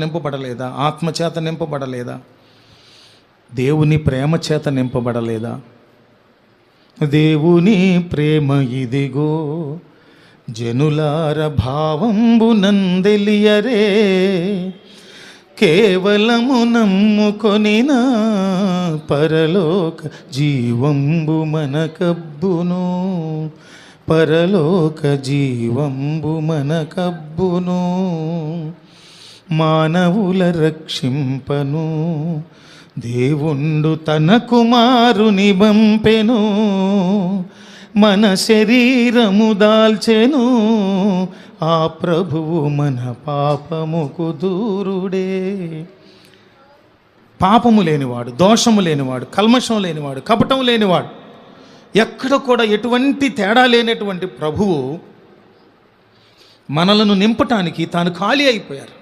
నింపబడలేదా? ఆత్మచేత నింపబడలేదా? దేవుని ప్రేమ చేత నింపబడలేదా? దేవుని ప్రేమ ఇదిగో జనులార భావంబునందెలియరే, కేవలము నమ్ముకొనిన పరలోక జీవంబు మనకబ్బును, పరలోక జీవంబు మనకబ్బును. మానవుల రక్షింపను దేవుండు తన కుమారుని బంపెను, మన శరీరము దాల్చెను ఆ ప్రభువు మన పాపముకు దూరుడే. పాపము లేనివాడు, దోషము లేనివాడు, కల్మషం లేనివాడు, కపటం లేనివాడు, ఎక్కడ కూడా ఎటువంటి తేడా లేనటువంటి ప్రభువు మనలను నింపటానికి తాను ఖాళీ అయిపోయారు.